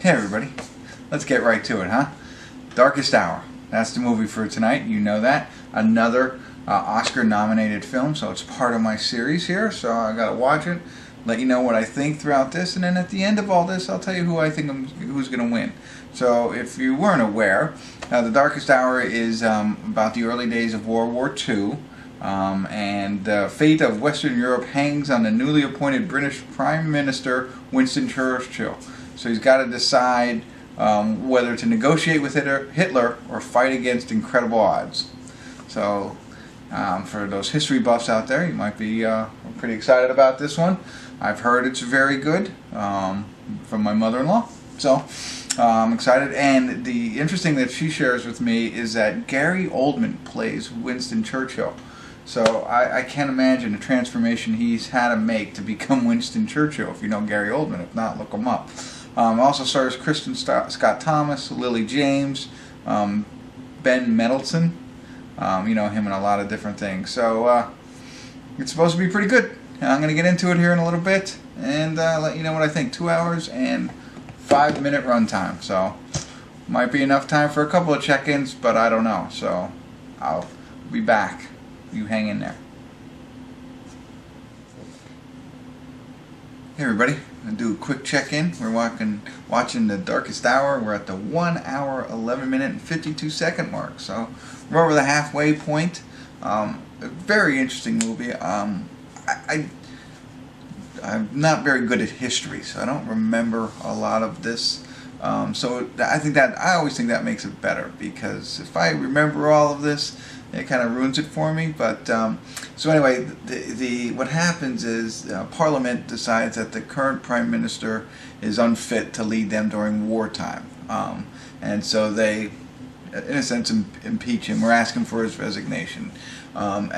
Hey everybody, let's get right to it, huh? Darkest Hour. That's the movie for tonight. You know that. Another Oscar-nominated film, so it's part of my series here. So I gotta watch it, let you know what I think throughout this, and then at the end of all this, I'll tell you who I think who's gonna win. So if you weren't aware, The Darkest Hour is about the early days of World War II. And the fate of Western Europe hangs on the newly appointed British Prime Minister Winston Churchill. So he's got to decide whether to negotiate with Hitler or fight against incredible odds. So for those history buffs out there, you might be pretty excited about this one. I've heard it's very good from my mother-in-law. So I'm excited. And the interesting that she shares with me is that Gary Oldman plays Winston Churchill. So I can't imagine the transformation he's had to make to become Winston Churchill, if you know Gary Oldman. If not, look him up. Also stars Kristen Scott Thomas, Lily James, Ben Mendelsohn. You know him in a lot of different things. So it's supposed to be pretty good. I'm going to get into it here in a little bit and let you know what I think. 2 hours and 5-minute runtime. So might be enough time for a couple of check-ins, but I don't know. So I'll be back. You hang in there. Hey everybody, I'm going to do a quick check-in. We're watching The Darkest Hour. We're at the 1 hour, 11 minute, and 52 second mark. So we're over the halfway point. A very interesting movie. I'm not very good at history, so I don't remember a lot of this. So I always think that makes it better, because if I remember all of this, it kind of ruins it for me. But so anyway, what happens is Parliament decides that the current Prime Minister is unfit to lead them during wartime, and so they, in a sense, impeach him or ask him for his resignation. And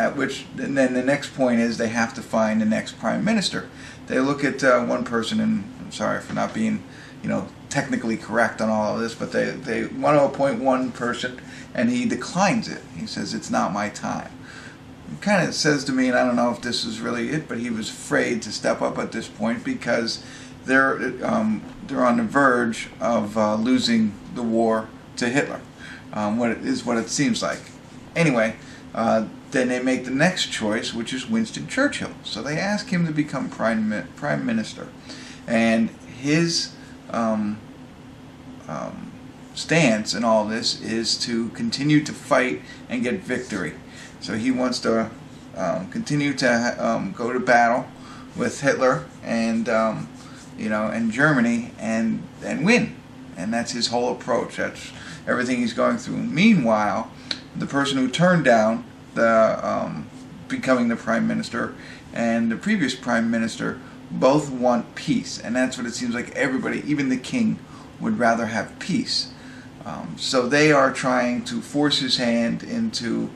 then the next point is they have to find the next Prime Minister. They look at one person, and I'm sorry for not being, technically correct on all of this, but they want to appoint one person, and he declines it. He says, it's not my time. It kind of says to me, and I don't know if this is really it, but he was afraid to step up at this point because they're on the verge of losing the war to Hitler. What it seems like. Anyway, then they make the next choice, which is Winston Churchill. So they ask him to become Prime Minister. And his stance in all this is to continue to fight and get victory. So he wants to continue to go to battle with Hitler and and Germany and win. And that's his whole approach. That's everything he's going through. Meanwhile, the person who turned down the becoming the Prime Minister and the previous Prime Minister both want peace, and that's what it seems like everybody, even the king, would rather have peace. So they are trying to force his hand into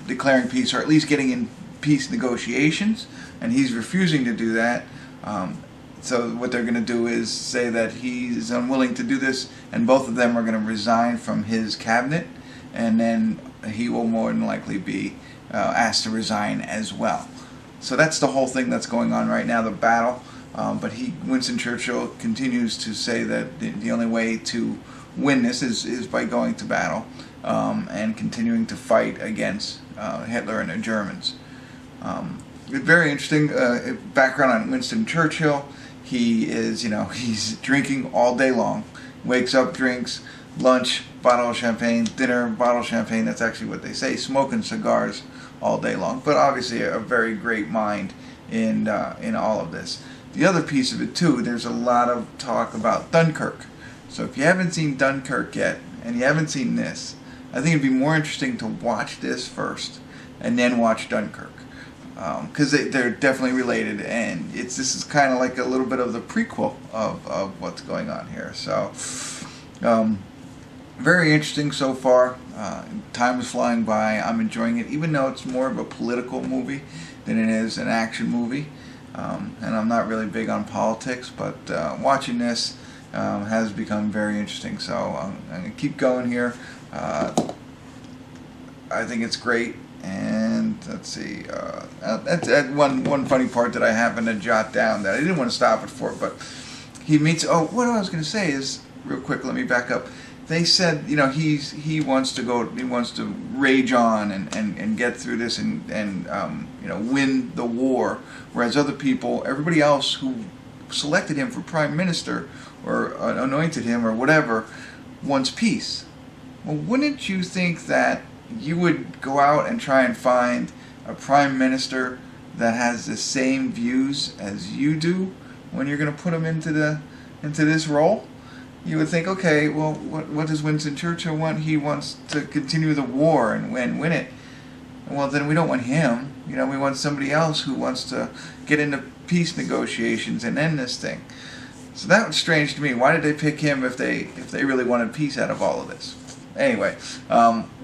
declaring peace, or at least getting in peace negotiations, and he's refusing to do that. So what they're going to do is say that he's unwilling to do this, and both of them are going to resign from his cabinet, and then he will more than likely be asked to resign as well. So that's the whole thing that's going on right now, the battle. But Winston Churchill continues to say that the only way to win this is by going to battle and continuing to fight against Hitler and the Germans. Very interesting background on Winston Churchill. He is, he's drinking all day long. Wakes up, drinks, lunch, bottle of champagne, dinner, bottle of champagne. That's actually what they say. Smoking cigars all day long. But obviously a very great mind in all of this. The other piece of it too, there's a lot of talk about Dunkirk. So if you haven't seen Dunkirk yet, and you haven't seen this, I think it'd be more interesting to watch this first, and then watch Dunkirk. Because they're definitely related, and this is kind of like a little bit of the prequel of what's going on here. So, very interesting so far. Time is flying by. I'm enjoying it, even though it's more of a political movie than it is an action movie. And I'm not really big on politics, but watching this has become very interesting. So I'm going to keep going here. I think it's great. And let's see, that's one funny part that I happened to jot down that I didn't want to stop it for, but he meets. Oh, what I was going to say is, real quick, let me back up. They said, you know, he wants to go, he wants to rage on and get through this and you know, win the war, whereas other people, everybody else who selected him for prime minister or anointed him or whatever, wants peace. Well, wouldn't you think that you would go out and try and find a prime minister that has the same views as you do when you're going to put him into this role? You would think, okay, well, what does Winston Churchill want? He wants to continue the war and win it. Well, then we don't want him. You know, we want somebody else who wants to get into peace negotiations and end this thing. So that was strange to me. Why did they pick him if they really wanted peace out of all of this? Anyway,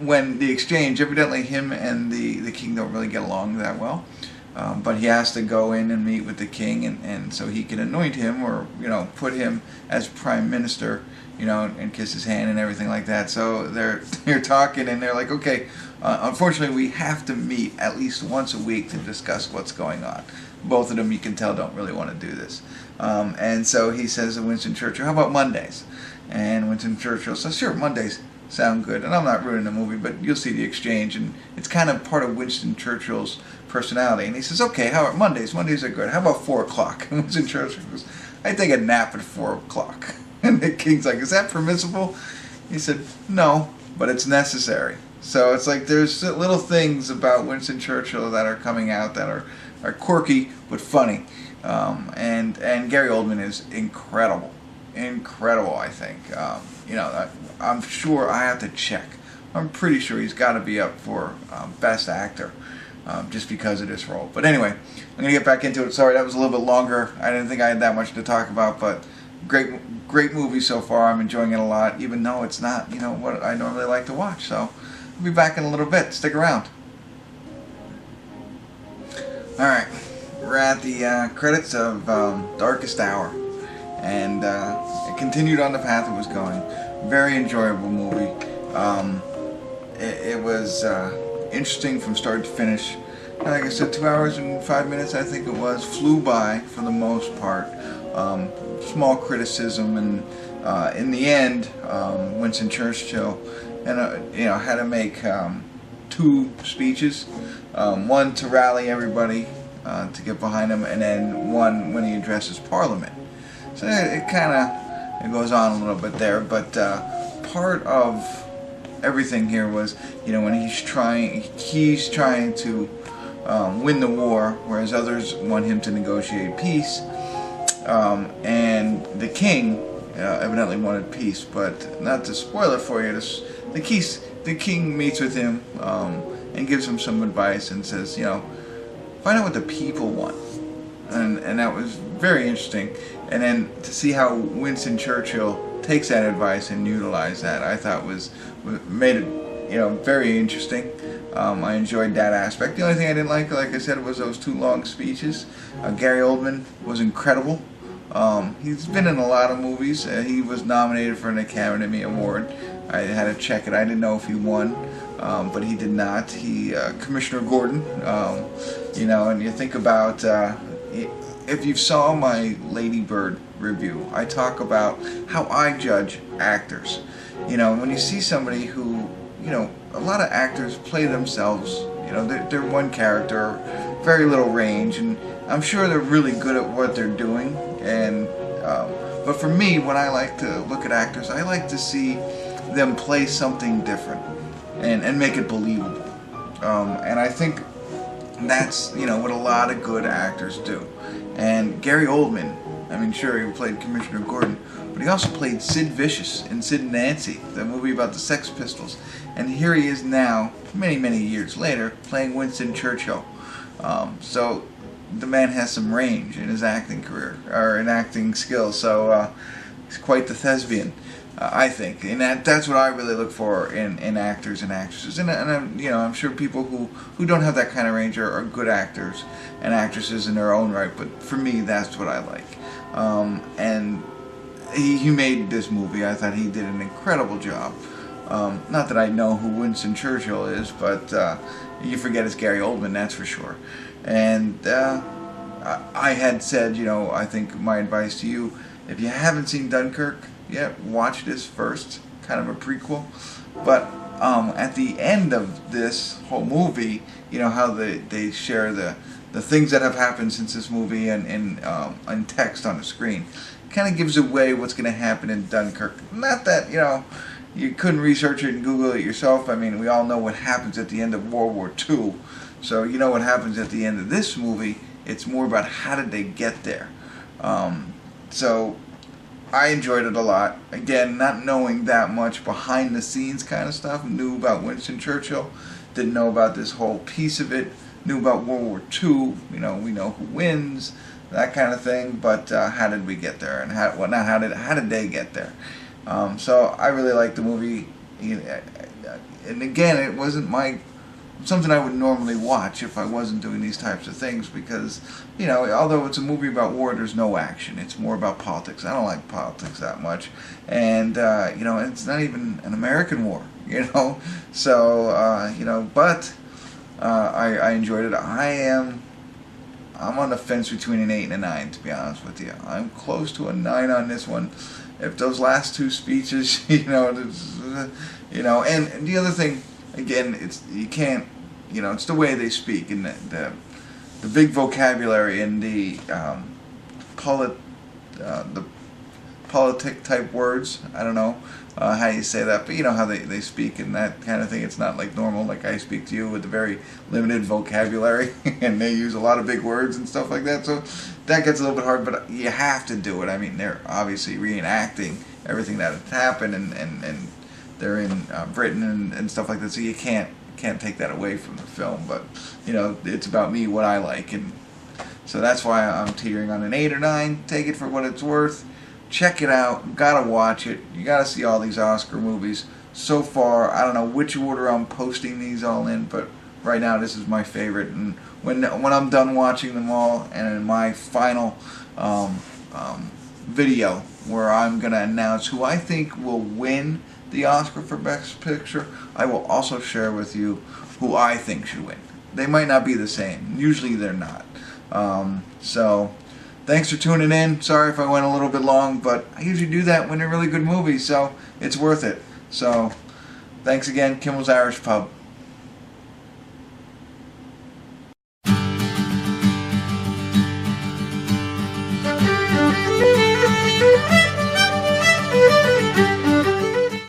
when the exchange, evidently him and the king don't really get along that well. But he has to go in and meet with the king, and so he can anoint him or, you know, put him as prime minister, you know, and kiss his hand and everything like that. So they're talking and they're like, okay, unfortunately we have to meet at least once a week to discuss what's going on. Both of them, you can tell, don't really want to do this. And so he says to Winston Churchill, how about Mondays? And Winston Churchill says, sure, Mondays sound good. And I'm not ruining the movie, but you'll see the exchange, and it's kind of part of Winston Churchill's personality. And he says, okay, how about Mondays? Mondays are good. How about 4 o'clock? And Winston Churchill goes, I take a nap at 4 o'clock. And the king's like, is that permissible? He said, no, but it's necessary. So it's like there's little things about Winston Churchill that are coming out that are quirky but funny. And Gary Oldman is incredible. Incredible, I think. You know, I'm sure I have to check. I'm pretty sure he's got to be up for Best Actor. Just because of this role. But anyway, I'm going to get back into it. Sorry, that was a little bit longer. I didn't think I had that much to talk about, but great movie so far. I'm enjoying it a lot, even though it's not, you know, what I normally like to watch. So I'll be back in a little bit. Stick around. Alright, we're at the credits of Darkest Hour, and it continued on the path it was going. Very enjoyable movie. It was interesting from start to finish. Like I said, 2 hours and 5 minutes, I think it was, flew by for the most part. Small criticism, and in the end, Winston Churchill, you know, had to make 2 speeches. One to rally everybody to get behind him, and then one when he addresses Parliament. So it kind of goes on a little bit there, but part of everything here was, you know, when he's trying to win the war, whereas others want him to negotiate peace, and the king evidently wanted peace. But not to spoil it for you, the king meets with him and gives him some advice and says, you know, find out what the people want, and that was very interesting. And then to see how Winston Churchill takes that advice and utilize that, I thought made it, you know, very interesting. I enjoyed that aspect. The only thing I didn't like I said, was those 2 long speeches. Gary Oldman was incredible. He's been in a lot of movies. He was nominated for an Academy Award. I had to check it. I didn't know if he won, but he did not. Commissioner Gordon, you know, and you think about, if you saw my Lady Bird review, I talk about how I judge actors. You know, when you see somebody who, you know, a lot of actors play themselves, you know, they're one character, very little range, and I'm sure they're really good at what they're doing. And but for me, when I like to look at actors, I like to see them play something different and make it believable. And I think that's, you know, what a lot of good actors do. And Gary Oldman, I mean, sure, he played Commissioner Gordon, but he also played Sid Vicious in Sid and Nancy, the movie about the Sex Pistols. And here he is now, many, many years later, playing Winston Churchill. So the man has some range in his acting career, or in acting skills. So he's quite the thespian, I think. And that's what I really look for in actors and actresses. And I'm, you know, I'm sure people who don't have that kind of range are good actors and actresses in their own right. But for me, that's what I like. And he made this movie. I thought he did an incredible job. Not that I know who Winston Churchill is, but you forget it's Gary Oldman, that's for sure. And I had said, you know, I think my advice to you If you haven't seen Dunkirk yet, watch this first, kind of a prequel. But at the end of this whole movie, you know how they share the things that have happened since this movie and text on the screen. Kind of gives away what's going to happen in Dunkirk. Not that, you know, you couldn't research it and Google it yourself. I mean, we all know what happens at the end of World War II. So you know what happens at the end of this movie. It's more about how did they get there. So I enjoyed it a lot. Again, not knowing that much behind the scenes kind of stuff. Knew about Winston Churchill. Didn't know about this whole piece of it. Knew about World War II. You know, we know who wins, that kind of thing. But how did we get there? And how did they get there? So I really liked the movie. And again, it wasn't something I would normally watch if I wasn't doing these types of things, because, you know, although it's a movie about war, there's no action. It's more about politics. I don't like politics that much, and you know, it's not even an American war, you know. So you know, but I enjoyed it. I'm on the fence between an 8 and a 9, to be honest with you. I'm close to a 9 on this one. If those last two speeches, you know, and the other thing. Again, you can't, you know, it's the way they speak and the big vocabulary and the politic type words. I don't know how you say that, but you know how they speak and that kind of thing. It's not like normal, like I speak to you with a very limited vocabulary, and they use a lot of big words and stuff like that. So that gets a little bit hard, but you have to do it. I mean, they're obviously reenacting everything that has happened, and they're in Britain and stuff like that, so you can't take that away from the film. But you know, it's about me, what I like, and so that's why I'm teetering on an 8 or 9. Take it for what it's worth. Check it out. Gotta watch it. You gotta see all these Oscar movies. So far, I don't know which order I'm posting these all in, but right now this is my favorite. And when I'm done watching them all, and in my final video where I'm gonna announce who I think will win the Oscar for Best Picture, I will also share with you who I think should win. They might not be the same. Usually they're not. So thanks for tuning in. Sorry if I went a little bit long, but I usually do that when they're really good movies, so it's worth it. So thanks again, Kimmel's Irish Pub.